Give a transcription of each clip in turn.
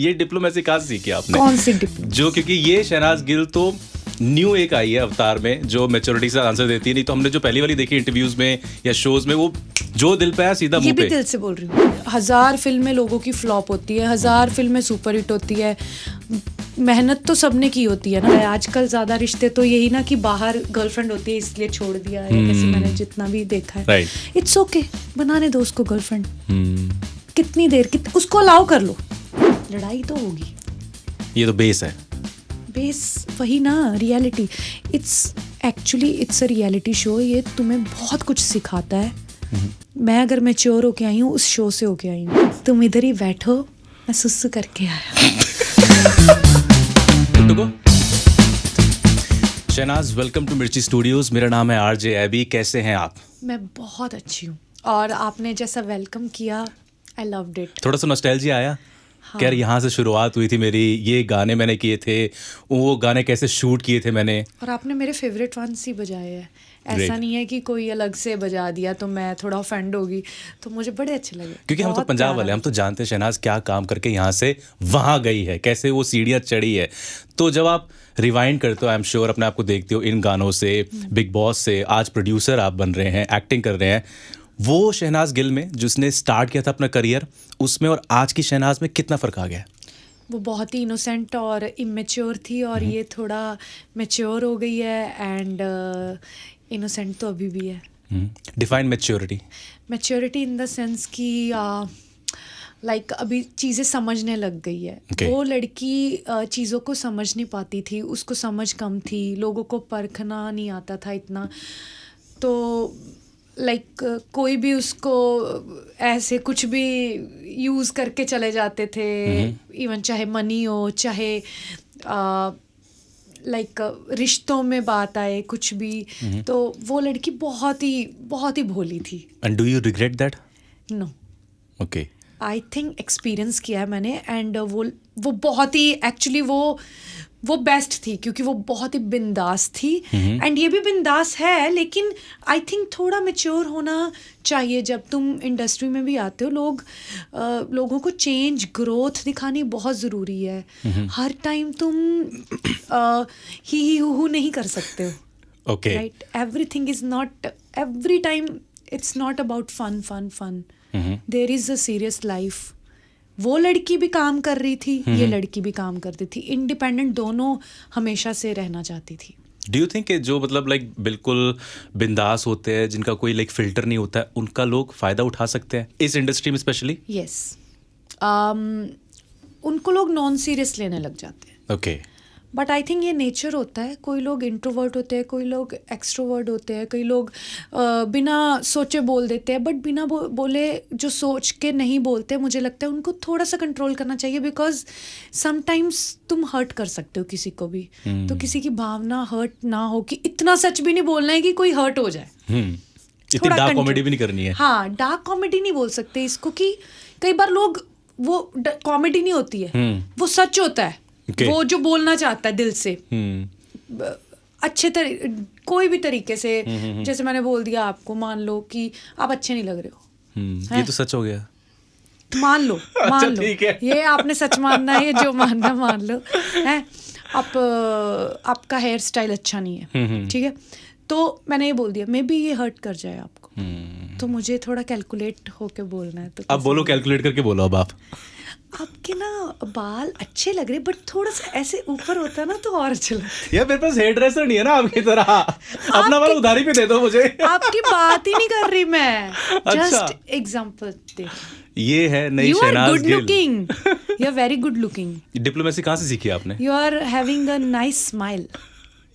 ये डिप्लोमेसी कहाँ से सीखी आपने? कौन सी डिप्लोमेसी? जो क्योंकि ये शहनाज गिल तो न्यू एक आई है अवतार में जो मैच्योरिटी से आंसर देती है, नहीं तो हमने जो पहली वाली देखी इंटरव्यूज में या शोज में वो जो दिल पे आया सीधा ये मुंह भी पे। दिल से बोल रही हूँ। 1000 फिल्में लोगों की फ्लॉप होती है, 1000 फिल्में सुपर हिट होती है, मेहनत तो सबने की होती है ना। आजकल ज्यादा रिश्ते तो यही ना कि बाहर गर्लफ्रेंड होती है इसलिए छोड़ दिया है, जैसे मैंने जितना भी देखा है। इट्स ओके, बनाने दो उसको गर्लफ्रेंड। कितनी देर उसको अलाउ कर लो, लड़ाई तो होगी। ये तो बेस है, बेस वही ना, reality. It's a reality show. ये तुम्हें बहुत कुछ सिखाता है। मैं अगर मैच्योर होके आई हूँ उस शो से होके आई हूँ। तुम इधर ही बैठो, मैं सुसु करके आया। शहनाज, वेलकम टू मिर्ची स्टूडियोज। मेरा नाम है आरजे एबी। कैसे हैं आप? मैं बहुत अच्छी हूँ, और आपने जैसा वेलकम किया, आई लव्ड इट। थोड़ा सा नॉस्टैल्जिया आया? हाँ। यार यहाँ से शुरुआत हुई थी मेरी, ये गाने मैंने किए थे, वो गाने कैसे शूट किए थे मैंने, और आपने मेरे फेवरेट वंस ही बजाए हैं। ऐसा नहीं है कि कोई अलग से बजा दिया तो मैं थोड़ा ऑफेंड होगी, तो मुझे बड़े अच्छे लगे। क्योंकि हम तो पंजाब वाले, हम तो जानते हैं शहनाज क्या काम करके यहाँ से वहाँ गई है, कैसे वो सीढ़ियाँ चढ़ी है। तो जब आप रिवाइंड करते हो, आई एम श्योर अपने आप को देखते हो इन गानों से, बिग बॉस से, आज प्रोड्यूसर आप बन रहे हैं, एक्टिंग कर रहे हैं, वो शहनाज गिल में जिसने स्टार्ट किया था अपना करियर, उसमें और आज की शहनाज में कितना फ़र्क आ गया? वो बहुत ही इनोसेंट और इमेच्योर थी, और ये थोड़ा मैच्योर हो गई है। एंड इनोसेंट तो अभी भी है। Define maturity. Maturity in the sense कि लाइक अभी चीज़ें समझने लग गई है। वो लड़की चीज़ों को समझ नहीं पाती थी, उसको समझ कम थी, लोगों को परखना नहीं आता था इतना। तो लाइक कोई भी उसको ऐसे कुछ भी यूज़ करके चले जाते थे, इवन चाहे मनी हो, चाहे लाइक रिश्तों में बात आए, कुछ भी। तो वो लड़की बहुत ही भोली थी। And do you regret that? No. Okay. I think experience किया है मैंने, एंड वो बहुत ही एक्चुअली वो बेस्ट थी, क्योंकि वो बहुत ही बिंदास थी। एंड ये भी बिंदास है, लेकिन आई थिंक थोड़ा मैच्योर होना चाहिए। जब तुम इंडस्ट्री में भी आते हो, लोगों को चेंज, ग्रोथ दिखानी बहुत ज़रूरी है। हर टाइम तुम ही हू नहीं कर सकते हो। Okay, right? Everything is not every time, it's not about fun. There is a serious life. वो लड़की भी काम कर रही थी, ये लड़की भी काम करती थी, इंडिपेंडेंट दोनों हमेशा से रहना चाहती थी। डू यू थिंक जो मतलब लाइक बिल्कुल बिंदास होते हैं, जिनका कोई लाइक फिल्टर नहीं होता है, उनका लोग फ़ायदा उठा सकते हैं इस इंडस्ट्री में स्पेशली? यस। उनको लोग नॉन सीरियस लेने लग जाते हैं। ओके। बट आई थिंक ये नेचर होता है। कोई लोग इंट्रोवर्ट होते हैं, कोई लोग एक्सट्रोवर्ट होते हैं, कई लोग बिना सोचे बोल देते हैं। बट बिना बोले जो सोच के नहीं बोलते, मुझे लगता है उनको थोड़ा सा कंट्रोल करना चाहिए, बिकॉज समटाइम्स तुम हर्ट कर सकते हो किसी को भी। तो किसी की भावना हर्ट ना हो, कि इतना सच भी नहीं बोलना है कि कोई हर्ट हो जाए। इतनी डार्क कॉमेडी भी नहीं करनी है। हाँ, डार्क कॉमेडी नहीं बोल सकते इसको, कि कई बार लोग वो कॉमेडी नहीं होती है, वो सच होता है। वो जो बोलना चाहता है दिल से, अच्छे कोई भी तरीके से। जैसे मैंने बोल दिया आपको, मान लो कि आप अच्छे नहीं लग रहे हो, ये तो सच हो गया। मान लो ये आपने सच मानना है, ये जो मानना मान लो है। आपका हेयर स्टाइल अच्छा नहीं है, ठीक है, तो मैंने ये बोल दिया, मे बी ये हर्ट कर जाए आपको, तो मुझे थोड़ा कैलकुलेट होके बोलना है। तो अब बोलो, कैलकुलेट करके बोलो। अब आपके ना बाल अच्छे लग रहे, बट थोड़ा सा ऐसे ऊपर होता ना तो और अच्छा लगता। यार मेरे पास हेयर ड्रेसर नहीं है ना आपकी तरह, अपना वाला उधारी पे दे दो मुझे। आपकी बात ही नहीं कर रही मैं, जस्ट एग्जांपल दे। ये है नई Shehnaaz Gill. You are good looking, you are very good looking. Diplomacy कहाँ से सीखी आपने? You are having a nice smile.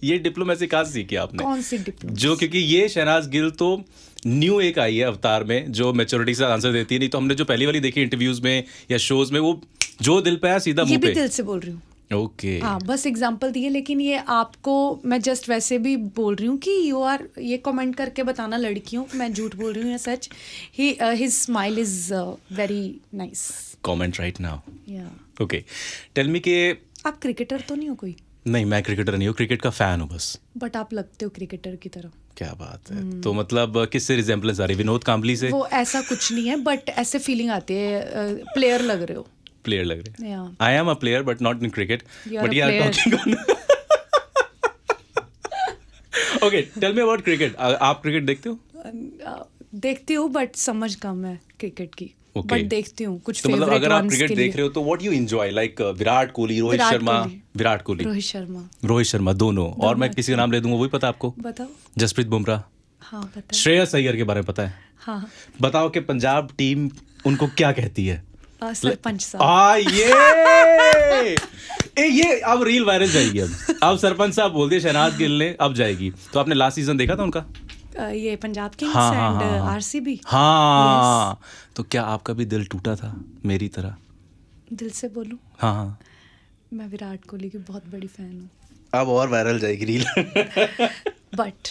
ये डिप्लोमेसी कहाँ से सीखी आपने? कौन सी डिप्लोमेसी? जो क्योंकि ये शहनाज गिल तो न्यू एक आई है अवतार में जो मैच्योरिटी से आंसर देती है, नहीं तो हमने जो पहली वाली देखी इंटरव्यूज में या शोज में, वो जो दिल पे आया सीधा मुंह पे। ये भी दिल से बोल रही हूँ। ओके। हाँ, बस एग्जांपल दिए, लेकिन ये आपको मैं जस्ट वैसे भी बोल रही हूँ कि यू आर, ये कमेंट करके बताना लड़कियों, मैं झूठ बोल रही हूँ या सच। His smile is very nice. Comment right now. या ओके, टेल मी के आप क्रिकेटर तो नहीं हो कोई? नहीं, मैं क्रिकेटर नहीं हूँ, क्रिकेट का फैन हूँ बस। बट आप लगते हो क्रिकेटर की तरह। क्या बात है। तो मतलब किससे रिजेम्बलेंस आ रही? विनोद कांबली से? वो ऐसा कुछ नहीं है, बट ऐसे फीलिंग आती है, प्लेयर लग रहे हो। प्लेयर लग रहे हैं. Yeah. I am a player but not in cricket. You're But a yeah, player. talking on. Okay, tell me about cricket. आप क्रिकेट देखते हो? देखती हूँ बट समझ कम है क्रिकेट की. Okay. बट देखती हूँ कुछ तो मतलब फेवरेट अगर आप वंस क्रिकेट के देख लिए. रहे हो तो what you enjoy like Virat Kohli, Rohit Virat Sharma, Kohli. Virat Kohli, Rohit Sharma. दोनों. और मैं किसी का नाम ले दूंगा वही पता आपको? बताओ. जसप्रीत बुमराह, हाँ पता है. श्रेयस अय्यर के बारे में पता है? हाँ. बताओ कि पंजाब टीम उनको क्या कहती है? सरपंच साहब. ये अब रील वायरल जाएगी. अब सरपंच साहब बोलते शहनाज गिल ने, अब जाएगी. तो आपने लास्ट सीजन देखा था उनका? ये पंजाब किंग्स हाँ, एंड हाँ, हाँ. आरसीबी. हाँ. तो क्या आपका भी दिल टूटा था मेरी तरह? दिल से बोलूं, हाँ. मैं विराट कोहली की बहुत बड़ी फैन हूँ. अब और वायरल जाएगी रील. बट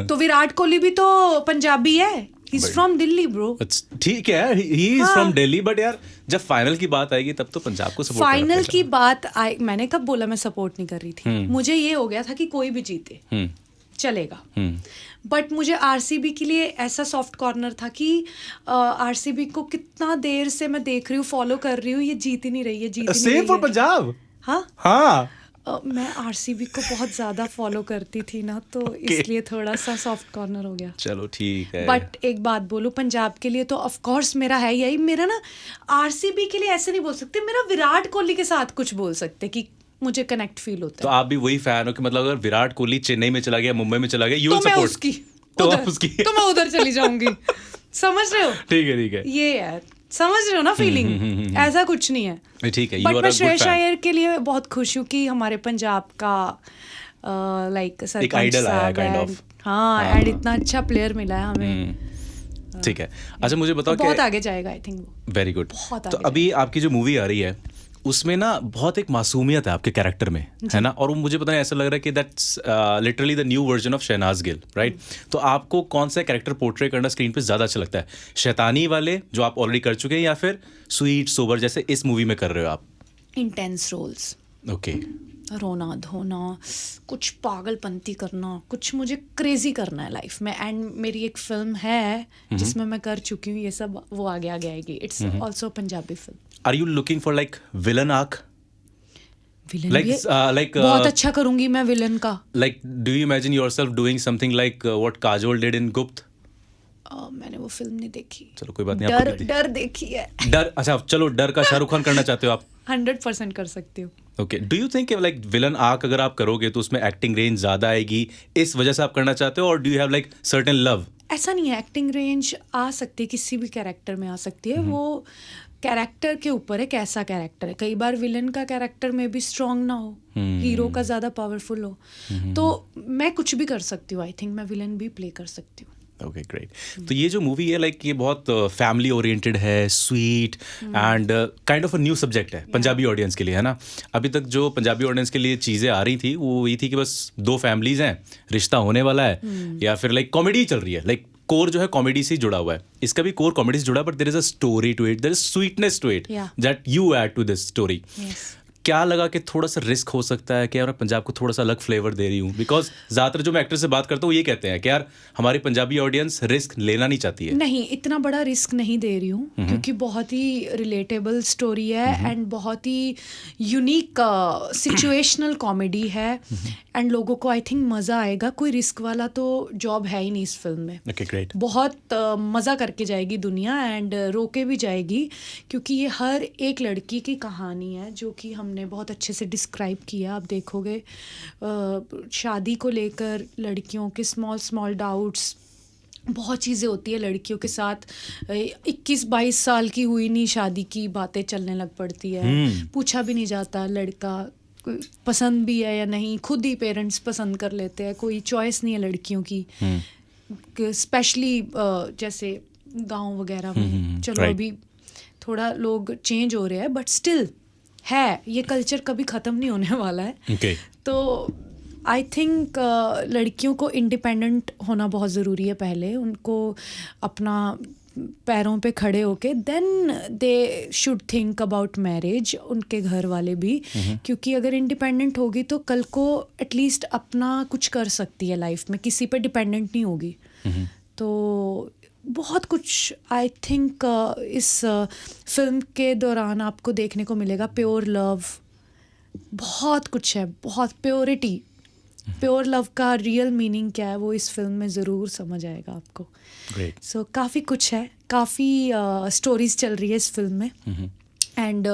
तो विराट कोहली भी तो पंजाबी है. He is from Delhi bro. ठीक है, he is from Delhi. But यार जब फाइनल की बात आएगी तब तो पंजाब को सपोर्ट फाइनल की बात आई, मैंने कब बोला मैं सपोर्ट नहीं कर रही थी. मुझे ये हो गया था कि कोई भी जीते चलेगा. बट मुझे आरसीबी के लिए ऐसा सॉफ्ट कॉर्नर था कि आरसीबी को कितना देर से मैं देख रही हूँ, फॉलो कर रही हूँ, ये जीत ही नहीं रही है, जीत ही नहीं सेम रही फॉर है. पंजाब. हाँ. मैं आरसीबी को बहुत ज्यादा फॉलो करती थी ना, तो इसलिए थोड़ा सा सॉफ्ट कॉर्नर हो गया. चलो ठीक है. बट एक बात बोलूं, पंजाब के लिए तो ऑफ कोर्स मेरा है यही. मेरा ना आरसीबी के लिए ऐसे नहीं बोल सकते, मेरा विराट कोहली के साथ कुछ बोल सकते कि मुझे कनेक्ट फील होता तो है. आप भी वही फैन हो कि मतलब अगर विराट कोहली चेन्नई में चला गया, मुंबई में चला गया, यू विल तो मैं सपोर्ट उसकी तो उधर, आप उसकी. तो मैं उधर चली जाऊंगी. समझ रहे हो? ठीक है. ये है, समझ रहे हो ना फीलिंग? ऐसा कुछ नहीं है. ठीक है. बट यू आर मैं a good Shreyas fan. Iyer के लिए बहुत खुश हूँ कि हमारे पंजाब का लाइक सरपंच idol आया साहब kind and- of. हाँ, हाँ. एंड इतना अच्छा प्लेयर मिला है हमें. ठीक है. अच्छा मुझे बताओ बहुत कि आगे जाएगा आई थिंक वो. Very good. बहुत तो आगे अभी आपकी जो मूवी आ रही है उसमें ना बहुत एक मासूमियत है आपके कैरेक्टर में, है ना? और वो मुझे पता नहीं ऐसा लग रहा है कि that's literally the new version of Shehnaaz Gill, right? तो आपको कौन सा कैरेक्टर पोर्ट्रे करना स्क्रीन पे ज़्यादा अच्छा लगता है? शैतानी वाले जो आप ऑलरेडी कर चुके हैं, या फिर स्वीट सोबर जैसे इस मूवी में कर रहे हो आप? Intense roles. ओके. रोना धोना, कुछ पागलपंती करना, कुछ मुझे क्रेजी करना है लाइफ में. एंड मेरी एक फिल्म है जिसमें मैं कर चुकी हूँ ये सब, वो आगे आएगी. It's also Punjabi film. Are you looking for like villain arc? Villain Like, भी बहुत अच्छा करूंगी मैं विलन का. Like, do you imagine yourself doing something like what Kajol did in Gupt? मैंने वो फिल्म नहीं देखी. चलो कोई बात नहीं. आपको डर देखी है. डर. अच्छा चलो, डर का शाहरुख खान करना चाहते हो आप? 100% कर सकती हूँ. Okay. Do you think like villain arc अगर आप करोगे तो उसमें एक्टिंग रेंज ज्यादा आएगी, इस वजह से आप करना चाहते हो? और do you have like certain love? ऐसा नहीं है, एक्टिंग रेंज आ सकती है, किसी भी कैरेक्टर में आ सकती है. वो कैरेक्टर के ऊपर है, कैसा कैरेक्टर है. कई बार विलन का कैरेक्टर में भी स्ट्रांग ना हो, हीरो का ज़्यादा पावरफुल हो. तो मैं कुछ भी कर सकती हूँ. आई थिंक मैं विलन भी प्ले कर सकती हूँ. Okay great. तो ये जो मूवी है लाइक ये बहुत फैमिली ओरिएंटेड है, sweet and kind of a new subject है पंजाबी ऑडियंस के लिए, है ना? अभी तक जो पंजाबी ऑडियंस के लिए चीज़ें आ रही थी वो ये थी कि बस दो फैमिलीज हैं, रिश्ता होने वाला है, या फिर लाइक कॉमेडी चल रही है. लाइक कोर जो है कॉमेडी से जुड़ा हुआ है. इसका भी कोर कॉमेडी से जुड़ा है, but there is a story to it, there is sweetness to it that you add to this story. क्या लगा कि थोड़ा सा रिस्क हो सकता है कि यार मैं पंजाब को थोड़ा सा अलग फ्लेवर दे रही हूँ? बिकॉज ज़्यादातर जो मैं एक्टर से बात करता हूँ ये कहते हैं कि यार हमारी पंजाबी ऑडियंस रिस्क लेना नहीं चाहती है. नहीं, इतना बड़ा रिस्क नहीं दे रही हूँ, क्योंकि बहुत ही रिलेटेबल स्टोरी है एंड बहुत ही यूनिक सिचुएशनल कॉमेडी है. एंड लोगों को आई थिंक मज़ा आएगा. कोई रिस्क वाला तो जॉब है ही नहीं इस फिल्म में. Okay great. बहुत मज़ा करके जाएगी दुनिया एंड रोके भी जाएगी, क्योंकि ये हर एक लड़की की कहानी है जो कि हमने बहुत अच्छे से डिस्क्राइब किया. आप देखोगे शादी को लेकर लड़कियों के स्मॉल डाउट्स, बहुत चीज़ें होती है लड़कियों के साथ. 21-22 साल की हुई नहीं शादी की बातें चलने लग पड़ती है. पूछा भी नहीं जाता लड़का पसंद भी है या नहीं, खुद ही पेरेंट्स पसंद कर लेते हैं. कोई चॉइस नहीं है लड़कियों की, स्पेशली जैसे गांव वगैरह में. चलो अभी थोड़ा लोग चेंज हो रहे हैं, बट स्टिल है, ये कल्चर कभी ख़त्म नहीं होने वाला है. Okay. तो आई थिंक लड़कियों को इंडिपेंडेंट होना बहुत ज़रूरी है. पहले उनको अपना पैरों पे खड़े होके then they should think about marriage. उनके घर वाले भी, क्योंकि अगर इंडिपेंडेंट होगी तो कल को एटलीस्ट अपना कुछ कर सकती है लाइफ में, किसी पे डिपेंडेंट नहीं होगी. तो बहुत कुछ आई थिंक इस फिल्म के दौरान आपको देखने को मिलेगा. प्योर लव, बहुत कुछ है, बहुत प्योरिटी. प्योर लव का रियल मीनिंग क्या है वो इस फिल्म में ज़रूर समझ आएगा आपको. ग्रेट. सो काफ़ी कुछ है, काफ़ी स्टोरीज चल रही है इस फिल्म में. एंड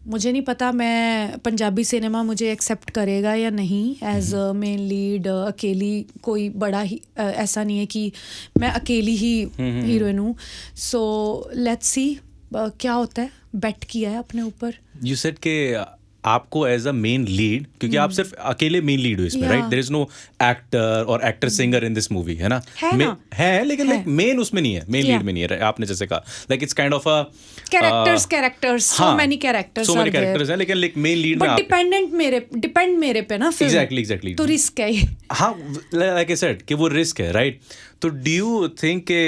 मुझे नहीं पता मैं पंजाबी सिनेमा मुझे एक्सेप्ट करेगा या नहीं एज मेन लीड. अकेली कोई बड़ा ही ऐसा नहीं है कि मैं अकेली ही हीरोइन हूँ. सो लेट्स सी क्या होता है. बेट किया है अपने ऊपर. यू सेड के आपको एज अ मेन लीड, क्योंकि आप सिर्फ अकेले मेन लीड हो इसमें, right? There is no actor or actor singer in this movie, है ना? है लेकिन लाइक मेन उसमें नहीं है, मेन लीड में नहीं है. आपने जैसे कहा like it's kind of a characters so many characters हैं, लेकिन लाइक मेन लीड में आप डिपेंड मेरे पे ना फिल्म. एग्जैक्टली तो रिस्क है ये. हाँ, लाइक आई सेड कि वो रिस्क है, राइट? तो डू यू थिंक के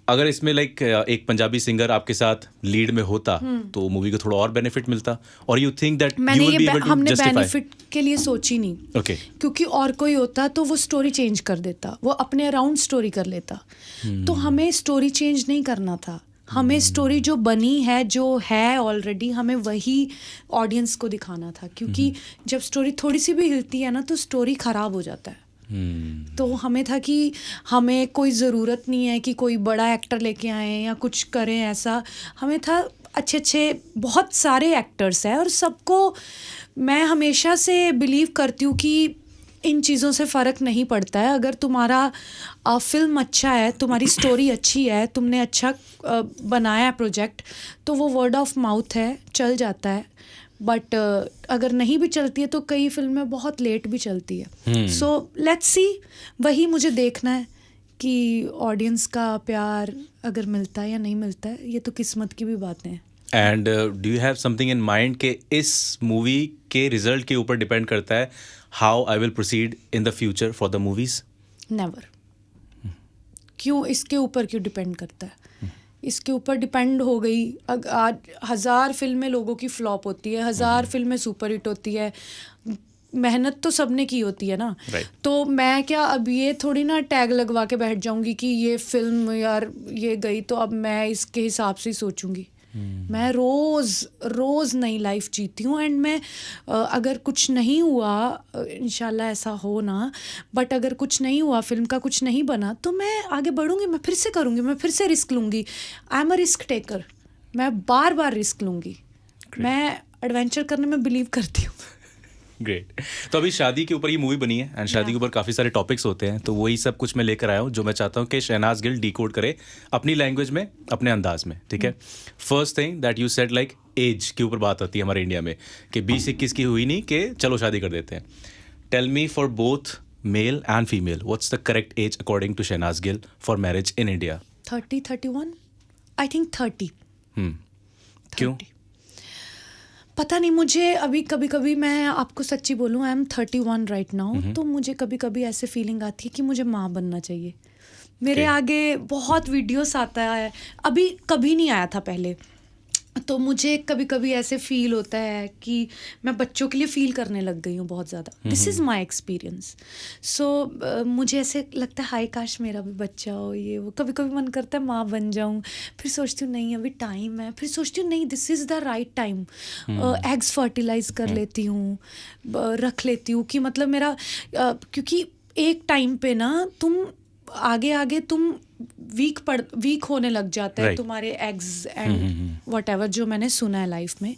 अगर इसमें लाइक एक पंजाबी सिंगर आपके साथ लीड में होता तो मूवी को थोड़ा और बेनिफिट मिलता, और यू थिंक दैट मैंने ये हमने बेनिफिट के लिए सोची नहीं. ओके. क्योंकि और कोई होता तो वो स्टोरी चेंज कर देता, वो अपने अराउंड स्टोरी कर लेता. तो हमें स्टोरी चेंज नहीं करना था. हमें स्टोरी जो बनी है, जो है ऑलरेडी, हमें वही ऑडियंस को दिखाना था. क्योंकि जब स्टोरी थोड़ी सी भी हिलती है ना तो स्टोरी खराब हो जाता है. तो हमें था कि हमें कोई ज़रूरत नहीं है कि कोई बड़ा एक्टर लेके आए या कुछ करें ऐसा. हमें था अच्छे बहुत सारे एक्टर्स हैं और सबको मैं हमेशा से बिलीव करती हूँ कि इन चीज़ों से फ़र्क नहीं पड़ता है. अगर तुम्हारा फिल्म अच्छा है, तुम्हारी स्टोरी अच्छी है, तुमने अच्छा बनाया है प्रोजेक्ट, तो वो वर्ड ऑफ माउथ है, चल जाता है. बट अगर नहीं भी चलती है तो कई फिल्में बहुत लेट भी चलती है. सो लेट्स सी, वही मुझे देखना है कि ऑडियंस का प्यार अगर मिलता है या नहीं मिलता है. ये तो किस्मत की भी बातें हैं. And do you have something in mind कि इस मूवी के रिजल्ट के ऊपर डिपेंड करता है how I will proceed in the future for the movies? Never. क्यों इसके ऊपर क्यों डिपेंड करता है? इसके ऊपर डिपेंड हो गई. आज 1000 फिल्में लोगों की फ्लॉप होती है, 1000 फिल्में सुपर हिट होती है. मेहनत तो सबने की होती है ना. तो मैं क्या अब ये थोड़ी ना टैग लगवा के बैठ जाऊंगी कि ये फिल्म यार ये गई तो अब मैं इसके हिसाब से ही सोचूंगी. मैं रोज़ नई लाइफ जीती हूँ. एंड मैं अगर कुछ नहीं हुआ, इंशाल्लाह ऐसा हो ना, बट अगर कुछ नहीं हुआ, फिल्म का कुछ नहीं बना, तो मैं आगे बढ़ूंगी, मैं फिर से करूँगी, मैं फिर से रिस्क लूँगी. I am a risk taker. मैं बार रिस्क लूँगी. मैं एडवेंचर करने में बिलीव करती हूँ. ग्रेट. तो अभी शादी के ऊपर ये मूवी बनी है एंड शादी के ऊपर काफ़ी सारे टॉपिक्स होते हैं, तो वही सब कुछ मैं लेकर आया हूँ जो मैं चाहता हूँ कि शहनाज गिल डिकोड करे अपनी लैंग्वेज में, अपने अंदाज में. ठीक है. First thing that you said like age के ऊपर बात आती है हमारे इंडिया में कि 20-21 की हुई नहीं कि चलो शादी कर देते हैं. Tell me for both male and female what's the correct age according to Shehnaaz Gill for marriage in India? 30-31 I think 30. क्यों? पता नहीं, मुझे अभी कभी मैं आपको सच्ची बोलूँ, आई एम 31 राइट नाउ. तो मुझे कभी ऐसे फीलिंग आती है कि मुझे माँ बनना चाहिए. मेरे आगे बहुत वीडियोस आता है, अभी कभी नहीं आया था पहले. तो मुझे कभी ऐसे फील होता है कि मैं बच्चों के लिए फील करने लग गई हूँ बहुत ज़्यादा. This is my experience. So मुझे ऐसे लगता है हाय काश मेरा भी बच्चा हो, ये वो. कभी मन करता है माँ बन जाऊँ, फिर सोचती हूँ नहीं अभी टाइम है, फिर सोचती हूँ नहीं this is the right time. Eggs fertilize कर लेती हूँ, रख लेती हूँ कि मतलब मेरा क्योंकि एक टाइम पे ना तुम आगे तुम वीक होने लग जाता है तुम्हारे एग्स एंड व्हाटएवर, जो मैंने सुना है लाइफ में.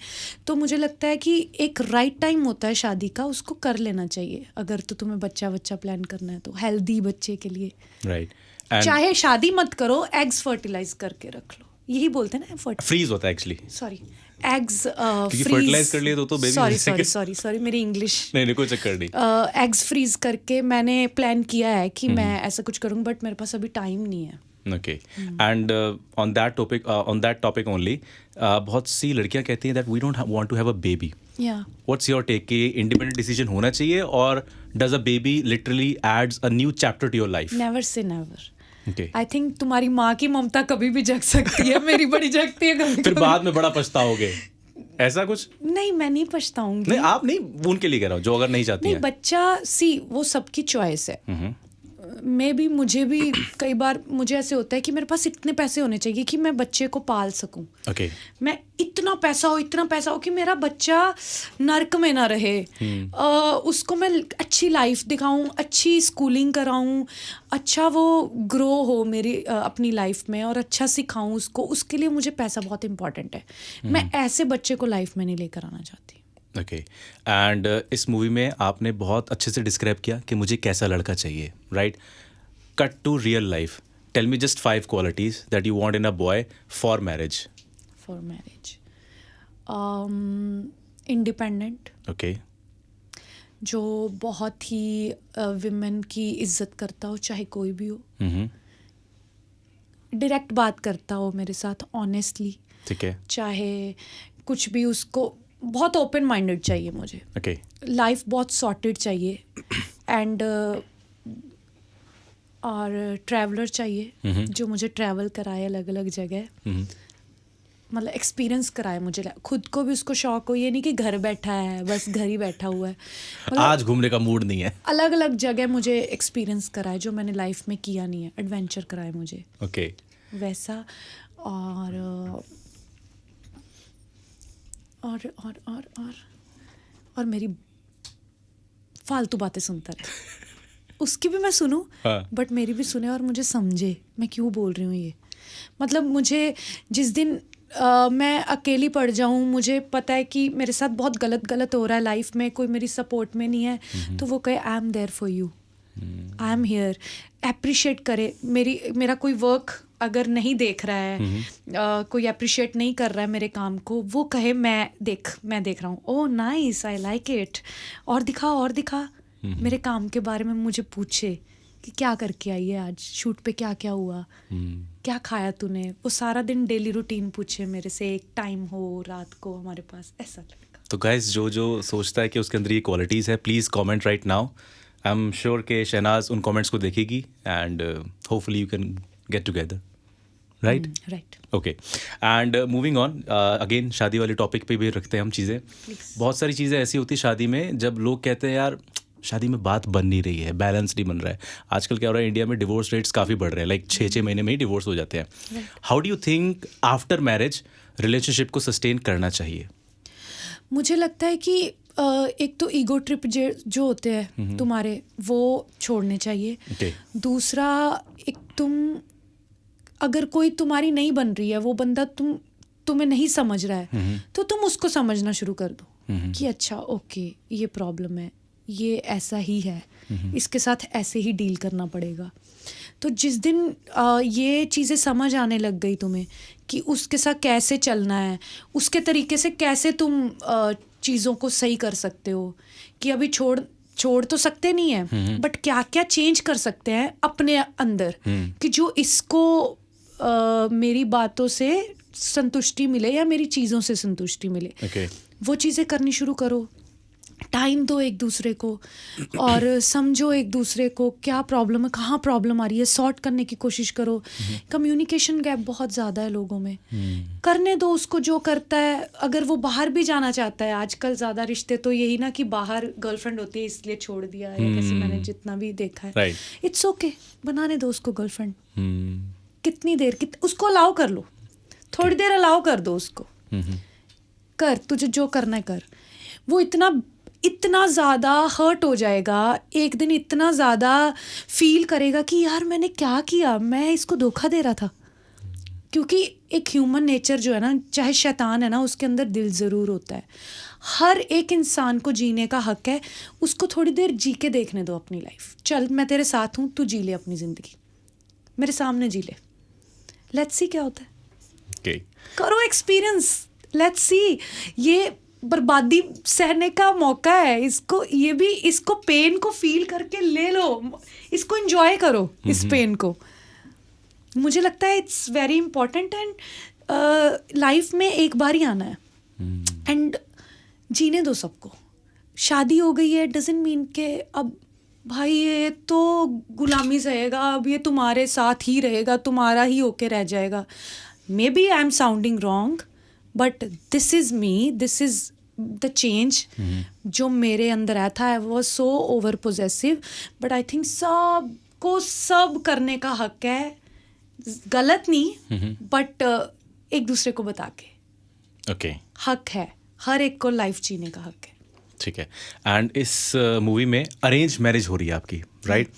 तो मुझे लगता है कि एक राइट टाइम होता है शादी का, उसको कर लेना चाहिए अगर तो तुम्हें बच्चा प्लान करना है तो, हेल्दी बच्चे के लिए. राइट. चाहे शादी मत करो, एग्स फर्टिलाइज करके रख लो. यही बोलते हैं ना, फ्रीज होता है एक्चुअली. सॉरी, एग्स फर्टिलाइज कर लिए तो बेबी. सॉरी मेरी इंग्लिश नहीं कोई चक्कर नहीं. एग्स फ्रीज करके मैंने प्लान किया है कि मैं ऐसा कुछ करूँगी, बट मेरे पास अभी टाइम नहीं है. Okay. And on that topic only, बहुत सी लड़कियां कहती हैं that we don't want to have a baby. What's your take कि इंडिपेंडेंट डिसीजन होना चाहिए, और does a baby literally adds a new chapter to your life? Never say never. I think तुम्हारी माँ की ममता कभी भी जग सकती है, मेरी बड़ी जगती है कभी. फिर बाद में बड़ा पछताओगे, ऐसा कुछ? नहीं, मैं नहीं पछताऊंगी. नहीं, आप नहीं, उनके लिए कह रहा हूँ जो अगर नहीं चाहती नहीं, बच्चा वो सबकी चॉइस है. मे भी मुझे भी कई बार मुझे ऐसे होता है कि मेरे पास इतने पैसे होने चाहिए कि मैं बच्चे को पाल सकूं। ओके। मैं इतना पैसा हो कि मेरा बच्चा नर्क में ना रहे। उसको मैं अच्छी लाइफ दिखाऊं, अच्छी स्कूलिंग कराऊं, अच्छा वो ग्रो हो मेरी अपनी लाइफ में, और अच्छा सिखाऊं उसको। उसके लिए मुझे पैसा बहुत इंपॉर्टेंट है। मैं ऐसे बच्चे को लाइफ में नहीं लेकर आना चाहती। ओके। एंड इस मूवी में आपने बहुत अच्छे से डिस्क्राइब किया कि मुझे कैसा लड़का चाहिए, right? Cut to real life, tell me just 5 qualities that you want in a boy for marriage. For marriage, independent, okay. जो बहुत ही विमेन की इज्जत करता हो, चाहे कोई भी हो। डायरेक्ट बात करता हो मेरे साथ, ऑनेस्टली। ठीक है। चाहे कुछ भी, उसको बहुत ओपन माइंडेड चाहिए मुझे। ओके। लाइफ बहुत सॉर्टेड चाहिए। एंड और ट्रैवलर चाहिए, जो मुझे ट्रैवल कराए अलग अलग जगह, मतलब एक्सपीरियंस कराए मुझे। खुद को भी उसको शौक हो, ये नहीं कि घर बैठा है, बस घर ही बैठा हुआ है। आज घूमने का मूड नहीं है। अलग अलग जगह मुझे एक्सपीरियंस कराए जो मैंने लाइफ में किया नहीं है, एडवेंचर कराए मुझे। ओके। वैसा। और मेरी फालतू बातें सुनता रहे। उसकी भी मैं सुनूं, बट मेरी भी सुने और मुझे समझे मैं क्यों बोल रही हूँ ये। मतलब मुझे जिस दिन मैं अकेली पड़ जाऊँ, मुझे पता है कि मेरे साथ बहुत गलत हो रहा है लाइफ में, कोई मेरी सपोर्ट में नहीं है, तो वो कहे I am there for you, I am here. Appreciate करे मेरा कोई वर्क अगर नहीं देख रहा है, कोई अप्रिशिएट नहीं कर रहा है मेरे काम को, वो कहे मैं देख रहा हूँ, oh nice, I like it, और दिखा मेरे काम के बारे में मुझे पूछे कि क्या करके आई है आज, शूट पे क्या क्या हुआ, क्या खाया तूने, वो सारा दिन डेली रूटीन पूछे मेरे से, एक टाइम हो रात को हमारे पास, ऐसा लड़का। तो गाइस, जो सोचता है कि उसके अंदर ये क्वालिटीज़ है, please comment right now. I am sure कि शहनाज उन कमेंट्स को देखेगी and hopefully you can get together, right? Right. Okay. And moving on again, शादी वाले टॉपिक पे भी रखते हैं हम चीज़ें। बहुत सारी चीज़ें ऐसी होती है शादी में, जब लोग कहते हैं यार शादी में बात बन नहीं रही है, बैलेंस नहीं बन रहा है। आजकल क्या हो रहा है, इंडिया में डिवोर्स रेट्स काफ़ी बढ़ रहे हैं, लाइक 6 महीने में ही डिवोर्स हो जाते हैं। How do you think after marriage relationship को सस्टेन करना चाहिए? मुझे लगता है कि एक तो ईगो ट्रिप जो होते हैं तुम्हारे, वो छोड़ने चाहिए। Okay. दूसरा, एक अगर कोई तुम्हारी नहीं बन रही है, वो बंदा तुम्हें नहीं समझ रहा है, तो तुम उसको समझना शुरू कर दो कि अच्छा ओके, ये प्रॉब्लम है, ये ऐसा ही है, इसके साथ ऐसे ही डील करना पड़ेगा। तो जिस दिन ये चीज़ें समझ आने लग गई तुम्हें कि उसके साथ कैसे चलना है, उसके तरीके से कैसे तुम चीज़ों को सही कर सकते हो, कि अभी छोड़ तो सकते नहीं है, बट क्या क्या चेंज कर सकते हैं अपने अंदर, कि जो इसको मेरी बातों से संतुष्टि मिले या मेरी चीज़ों से संतुष्टि मिले। Okay. वो चीज़ें करनी शुरू करो। टाइम दो एक दूसरे को और समझो एक दूसरे को, क्या प्रॉब्लम है, कहाँ प्रॉब्लम आ रही है, सॉर्ट करने की कोशिश करो। कम्युनिकेशन गैप बहुत ज़्यादा है लोगों में। करने दो उसको जो करता है। अगर वो बाहर भी जाना चाहता है, आजकल ज़्यादा रिश्ते तो यही ना कि बाहर गर्लफ्रेंड होती है इसलिए छोड़ दिया है, जैसे मैंने जितना भी देखा है। इट्स ओके, बनाने दो उसको गर्लफ्रेंड। कितनी देर उसको अलाउ कर लो, थोड़ी देर अलाउ कर दो उसको, कर तुझे जो करना है कर। वो इतना ज़्यादा हर्ट हो जाएगा एक दिन, इतना ज़्यादा फील करेगा कि यार मैंने क्या किया, मैं इसको धोखा दे रहा था। क्योंकि एक ह्यूमन नेचर जो है ना, चाहे शैतान है ना, उसके अंदर दिल ज़रूर होता है। हर एक इंसान को जीने का हक है, उसको थोड़ी देर जी के देखने दो अपनी लाइफ। चल मैं तेरे साथ हूँ, तू जी ले अपनी ज़िंदगी, मेरे सामने जी ले, लेट्स सी क्या होता है। Okay. करो एक्सपीरियंस, लेट्स सी। ये बर्बादी सहने का मौका है, इसको पेन को फील करके ले लो, इसको एंजॉय करो, इस पेन को। मुझे लगता है it's very important, and life में एक बार ही आना है, एंड जीने दो सबको। शादी हो गई है डजंट मीन के अब भाई ये तो गुलामी सहेगा, अब ये तुम्हारे साथ ही रहेगा, तुम्हारा ही होके रह जाएगा। Maybe I am sounding wrong, but this is me, this is the change जो मेरे अंदर आया था। I was so over possessive, but I think सब सबको सब करने का हक है, गलत नहीं, बट एक दूसरे को बता के ओके हक है, हर एक को लाइफ जीने का हक है। ठीक है। एंड इस मूवी में अरेंज मैरिज हो रही है आपकी, right?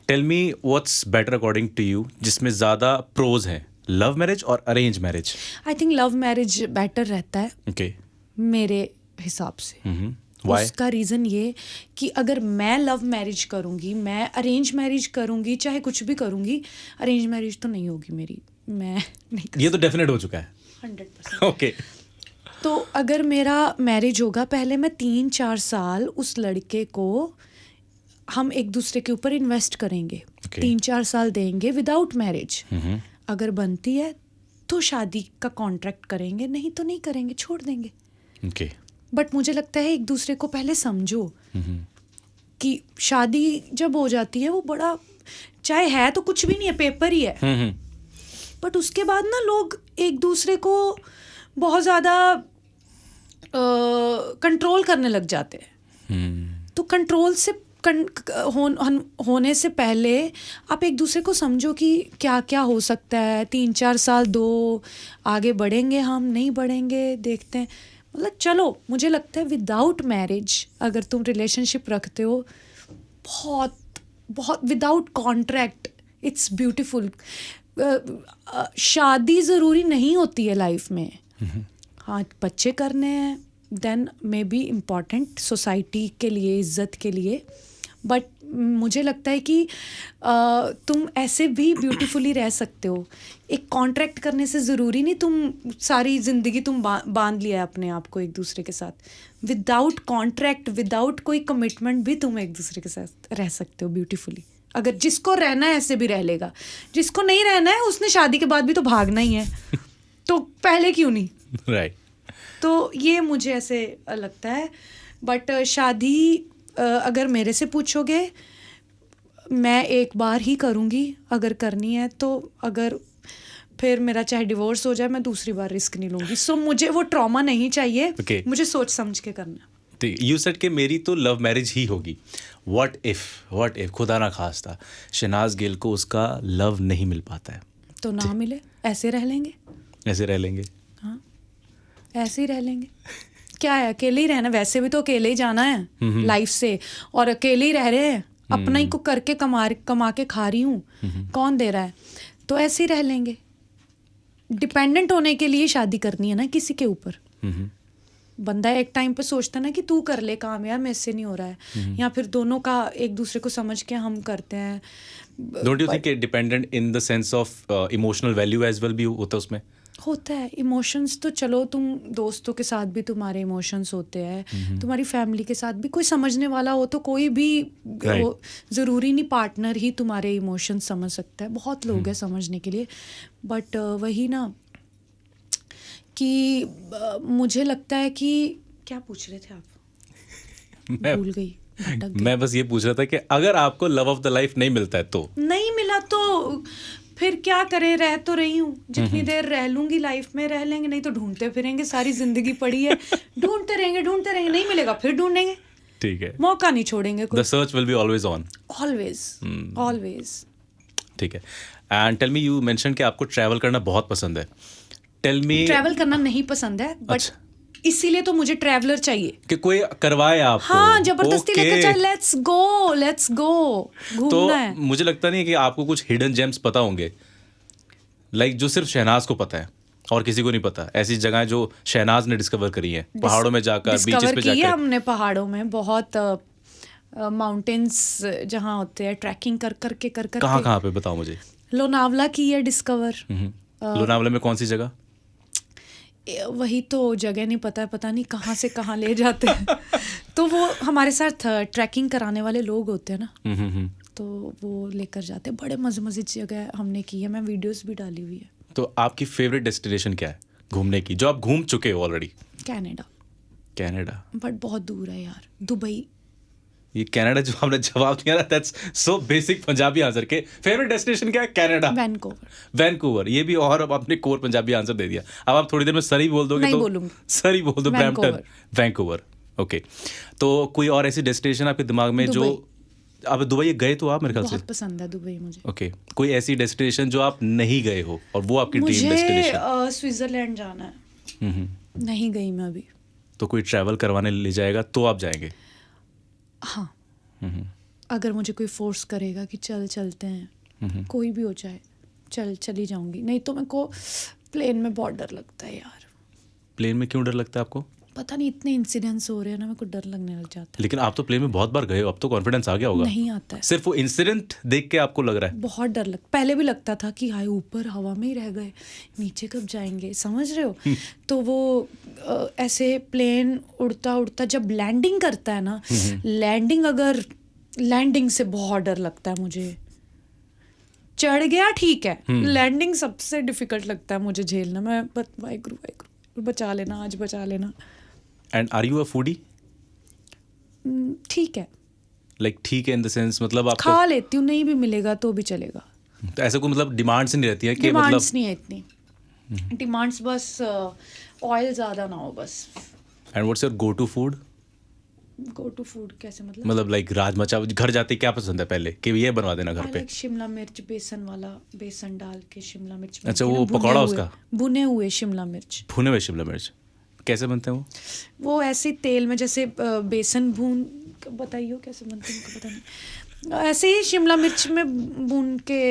Tell me what's better according to you, जिसमें ज़्यादा प्रोज हैं, लव मैरिज और arrange marriage? I think love marriage better रहता है ओके। मेरे हिसाब से। व्हाई? उसका रीज़न ये कि अगर मैं लव मैरिज करूँगी, मैं अरेंज मैरिज करूँगी, चाहे कुछ भी करूँगी, अरेंज मैरिज तो नहीं होगी मेरी, मैं नहीं कर ये तो डेफिनेट हो चुका है। 100%। ओके। तो अगर मेरा मैरिज होगा, पहले मैं 3-4 साल उस लड़के को हम एक दूसरे के ऊपर इन्वेस्ट करेंगे, Okay. 3-4 साल देंगे विदाउट मैरिज। अगर बनती है तो शादी का कॉन्ट्रैक्ट करेंगे, नहीं तो नहीं करेंगे, छोड़ देंगे। ओके। बट मुझे लगता है एक दूसरे को पहले समझो कि शादी जब हो जाती है वो बड़ा, चाहे है तो कुछ भी नहीं है, पेपर ही है, बट उसके बाद ना लोग एक दूसरे को बहुत ज़्यादा कंट्रोल करने लग जाते हैं। तो कंट्रोल से होने से पहले आप एक दूसरे को समझो कि क्या क्या हो सकता है। 3-4 साल दो, आगे बढ़ेंगे हम, नहीं बढ़ेंगे देखते हैं। मतलब चलो, मुझे लगता है विदाउट मैरिज अगर तुम रिलेशनशिप रखते हो, बहुत बहुत विदाउट कॉन्ट्रैक्ट, इट्स ब्यूटीफुल। शादी ज़रूरी नहीं होती है लाइफ में। हाँ, बच्चे करने हैं, then maybe important society के लिए, इज्जत के लिए, बट मुझे लगता है कि तुम ऐसे भी ब्यूटीफुली रह सकते हो। एक कॉन्ट्रैक्ट करने से ज़रूरी नहीं तुम सारी ज़िंदगी तुम बांध लिया है अपने आप को एक दूसरे के साथ। विदाउट कॉन्ट्रैक्ट, विदाउट कोई कमिटमेंट भी तुम एक दूसरे के साथ रह सकते हो ब्यूटीफुली। अगर जिसको रहना है ऐसे भी रह लेगा, जिसको नहीं रहना है उसने शादी के बाद भी तो भागना ही है, तो पहले क्यों नहीं? राइट। तो ये मुझे ऐसे लगता है। बट शादी अगर मेरे से पूछोगे, मैं एक बार ही करूँगी अगर करनी है तो। अगर फिर मेरा चाहे डिवोर्स हो जाए, मैं दूसरी बार रिस्क नहीं लूँगी। सो मुझे वो ट्रॉमा नहीं चाहिए। Okay. मुझे सोच समझ के करना। यू सेड कि मेरी तो लव मैरिज ही होगी। व्हाट इफ खुदा ना खास्ता शहनाज गिल को उसका लव नहीं मिल पाता है, तो ना मिले, ऐसे रह लेंगे। ऐसे रह लेंगे? हाँ, ऐसे ही रह लेंगे। क्या है, अकेले ही रहना, वैसे भी तो अकेले ही जाना है लाइफ से, और अकेले ही रह रहे हैं, अपना ही को करके कमा के खा रही हूँ, कौन दे रहा है, तो ऐसे ही रह लेंगे। डिपेंडेंट होने के लिए शादी करनी है ना किसी के ऊपर। बंदा एक टाइम पे सोचता है ना कि तू कर ले काम, यार मेरे से नहीं हो रहा है, या फिर दोनों का एक दूसरे को समझ के हम करते हैं। Don't you think dependent in the sense of emotional value as well भी होता है उसमें? होता है। इमोशंस तो चलो, तुम दोस्तों के साथ भी तुम्हारे इमोशंस होते हैं, तुम्हारी फैमिली के साथ भी कोई समझने वाला हो तो कोई भी ज़रूरी नहीं पार्टनर ही तुम्हारे इमोशंस समझ सकता है, बहुत लोग हैं समझने के लिए। बट वही ना कि मुझे लगता है कि क्या पूछ रहे थे आप? भूल गई, भटक गई। मैं बस ये पूछ रहा था कि अगर आपको लव ऑफ द लाइफ नहीं मिलता है तो? नहीं मिला तो फिर क्या करें, रह तो रही हूँ, जितनी देर रह लूंगी लाइफ में रह लेंगे, नहीं तो ढूंढते फिरेंगे, सारी जिंदगी पड़ी है, ढूंढते रहेंगे, नहीं मिलेगा फिर ढूंढेंगे। ठीक है, मौका नहीं छोड़ेंगे। The search will be always on, always. ठीक है। And tell me, you mention कि आपको ट्रैवल करना बहुत पसंद है। Tell me. ट्रैवल करना नहीं पसंद है, बट इसीलिए तो मुझे ट्रैवलर चाहिए कि कोई करवाए आपको। हाँ, जबरदस्ती लेकर चल, लेट्स गो घूमना तो है। मुझे लगता नहीं कि आपको कुछ हिडन जेम्स पता होंगे, लाइक जो सिर्फ शहनाज को पता है और किसी को नहीं पता, ऐसी जगहें जो शहनाज ने डिस्कवर करी हैं, पहाड़ों में जाकर, बीचेस पे जाकर। हमने पहाड़ों में बहुत माउंटेन्स जहाँ होते हैं, ट्रैकिंग कर करके कहाँ पे बताओ मुझे? लोनावला की है डिस्कवर। लोनावला में कौन सी जगह? वही तो जगह नहीं पता नहीं कहाँ से कहाँ ले जाते हैं। तो वो हमारे साथ ट्रैकिंग कराने वाले लोग होते हैं ना, तो वो लेकर जाते हैं। बड़े मज़े जगह हमने की है, मैं वीडियोस भी डाली हुई है। तो आपकी फेवरेट डेस्टिनेशन क्या है घूमने की, जो आप घूम चुके हो ऑलरेडी? कनाडा। बट बहुत दूर है यार, दुबई। ये कनाडा जो आपने जवाब दिया ना, that's so basic Punjabi answer के। फेवरेट डेस्टिनेशन क्या है? Canada, Vancouver. ये भी, और अब आपने कोर पंजाबी आंसर दे दिया। अब आप थोड़ी देर में सरी बोल दोगे तो सरी बोल दो, ब्रैम्पटन, वैंकूवर। ओके, तो कोई और ऐसी डेस्टिनेशन आपके दिमाग में जो अब दुबई गए तो आप मेरे ख्याल से? बहुत पसंद है दुबई मुझे। ओके, कोई ऐसी डेस्टिनेशन जो आप नहीं गए हो और वो आपकी ड्रीम मुझे डेस्टिनेशन? स्विट्जरलैंड जाना है, नहीं गई मैं अभी। तो कोई ट्रैवल करवाने ले जाएगा तो आप जाएंगे? हाँ, अगर मुझे कोई फोर्स करेगा कि चलते हैं, कोई भी हो जाए, चली जाऊंगी। नहीं तो मेरे को प्लेन में बहुत डर लगता है यार। प्लेन में क्यों डर लगता है आपको? पता नहीं, इतने इंसिडेंट्स हो रहे हैं ना, मेरे को डर लगने लग जाता है। लेकिन आप तो प्लेन में बहुत बार गए हो, अब तो कॉन्फिडेंस आ गया होगा। नहीं आता है, सिर्फ वो इंसिडेंट देख के आपको लग रहा है? बहुत डर पहले भी लगता था कि हाय ऊपर हवा में ही रह गए, नीचे कब जाएंगे, समझ रहे हो। तो वो ऐसे प्लेन उड़ता उड़ता जब लैंडिंग करता है ना, लैंडिंग से बहुत डर लगता है मुझे। चढ़ गया ठीक है, लैंडिंग सबसे डिफिकल्ट लगता है मुझे झेलना। मैं वाहिगुरु बचा लेना, आज बचा लेना। And are you a foodie? ठीक है, लाइक ठीक है इन द सेंस मतलब आप खा लेती हूँ, नहीं भी मिलेगा तो भी चलेगा। तो ऐसा कोई मतलब डिमांड्स नहीं रहती है कि डिमांड्स मतलब? नहीं है इतनी डिमांड्स, बस ऑयल ज़्यादा ना हो बस। And what's your go to food? Go to food कैसे मतलब? मतलब लाइक राजमा चावल घर जाते क्या पसंद है पहले कि ये बनवा देना घर पे? शिमला मिर्च बेसन वाला, बेसन डाल के शिमला मिर्च। अच्छा, वो पकौड़ा उसका? भुने हुए शिमला मिर्च। भुने हुए शिमला मिर्च कैसे बनते हैं वो ऐसे तेल में जैसे बेसन भून, बताइए कैसे बनते हैं, मुझे पता नहीं। ऐसे ही शिमला मिर्च में भून के